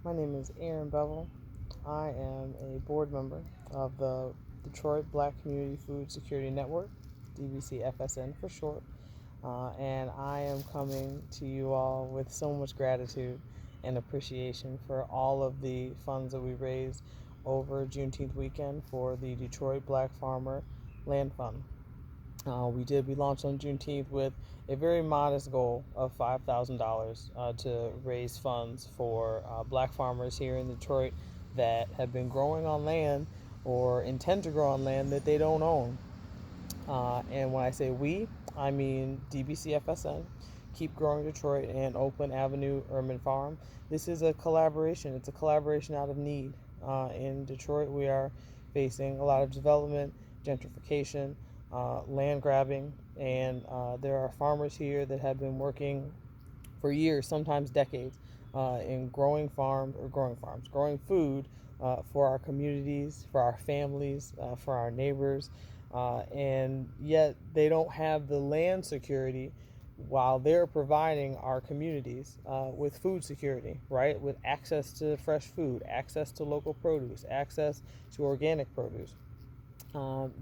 My name is Aaron Bevel. I am a board member of the Detroit Black Community Food Security Network, DBCFSN for short, and I am coming to you all with so much gratitude and appreciation for all of the funds that we raised over Juneteenth weekend for the Detroit Black Farmer Land Fund. We launched on Juneteenth with a very modest goal of $5,000 to raise funds for black farmers here in Detroit that have been growing on land or intend to grow on land that they don't own. And when I say we, I mean DBCFSN, Keep Growing Detroit, and Oakland Avenue Urban Farm. This is a collaboration. It's a collaboration out of need. In Detroit, we are facing a lot of development, gentrification, land grabbing, and there are farmers here that have been working for years, sometimes decades, in growing food for our communities, for our families, for our neighbors, and yet they don't have the land security while they're providing our communities with food security, right? With access to fresh food, access to local produce, access to organic produce.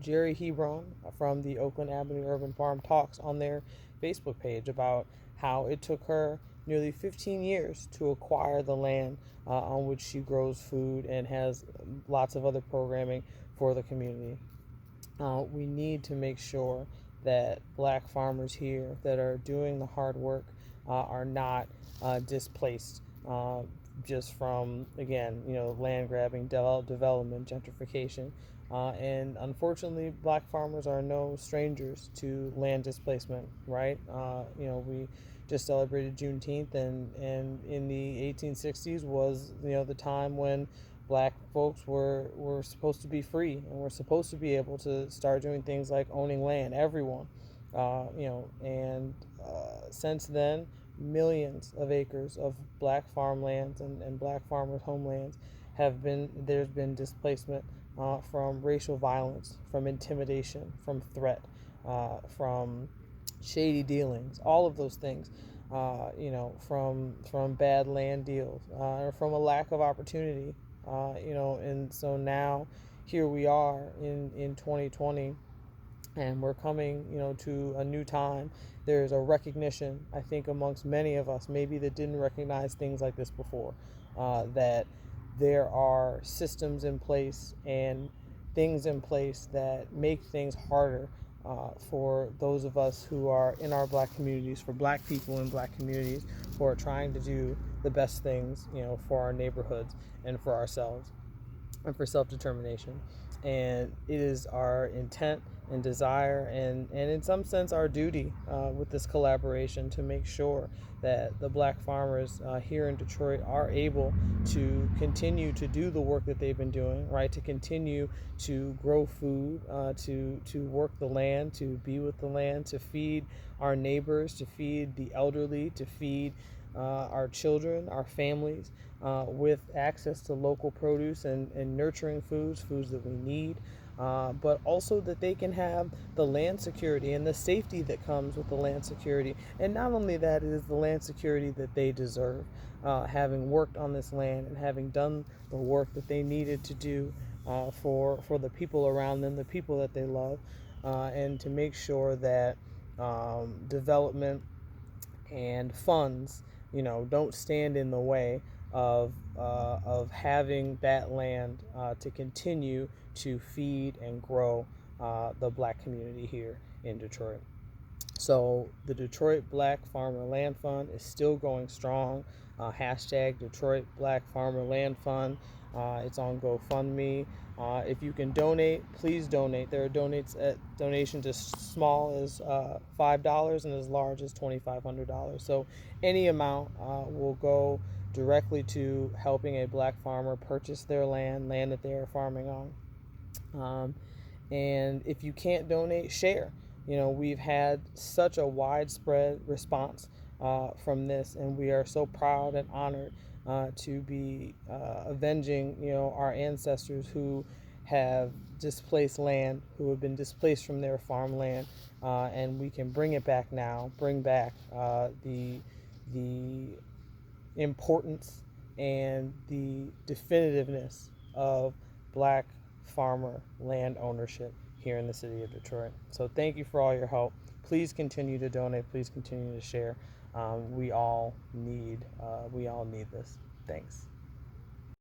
Jerry Hebron from the Oakland Avenue Urban Farm talks on their Facebook page about how it took her nearly 15 years to acquire the land on which she grows food and has lots of other programming for the community. We need to make sure that black farmers here that are doing the hard work are not displaced just from, again, land grabbing, development, gentrification. And unfortunately, black farmers are no strangers to land displacement, right? We just celebrated Juneteenth, and in the 1860s was, the time when black folks were supposed to be free and were supposed to be able to start doing things like owning land, everyone. And since then, millions of acres of black farmlands and black farmers' homelands there's been displacement from racial violence, from intimidation, from threat, from shady dealings, all of those things, from bad land deals, or from a lack of opportunity, and so now here we are in 2020, and we're coming, to a new time. There's a recognition, I think, amongst many of us, maybe that didn't recognize things like this before, that there are systems in place and things in place that make things harder for those of us who are in our black communities, for black people in black communities who are trying to do the best things, for our neighborhoods and for ourselves and for self-determination. And it is our intent and desire, and in some sense our duty, with this collaboration, to make sure that the black farmers here in Detroit are able to continue to do the work that they've been doing, right? To continue to grow food, to work the land, to be with the land, to feed our neighbors, to feed the elderly, to feed our children, our families, with access to local produce and nurturing foods that we need, but also that they can have the land security and the safety that comes with the land security. And not only that, it is the land security that they deserve, having worked on this land and having done the work that they needed to do for the people around them, the people that they love, and to make sure that development and funds, don't stand in the way of having that land to continue to feed and grow the black community here in Detroit. So the Detroit Black Farmer Land Fund is still going strong. Hashtag Detroit Black Farmer Land Fund. It's on GoFundMe. If you can donate, please donate. There are donations as small as $5 and as large as $2,500. So any amount will go directly to helping a black farmer purchase their land that they are farming on. And if you can't donate, share. We've had such a widespread response from this, and we are so proud and honored to be avenging, our ancestors who have displaced land, who have been displaced from their farmland, and we can bring it back now, bring back the importance and the definitiveness of black farmer land ownership here in the city of Detroit. So thank you for all your help. Please continue to donate. Please continue to share. We all need this. Thanks.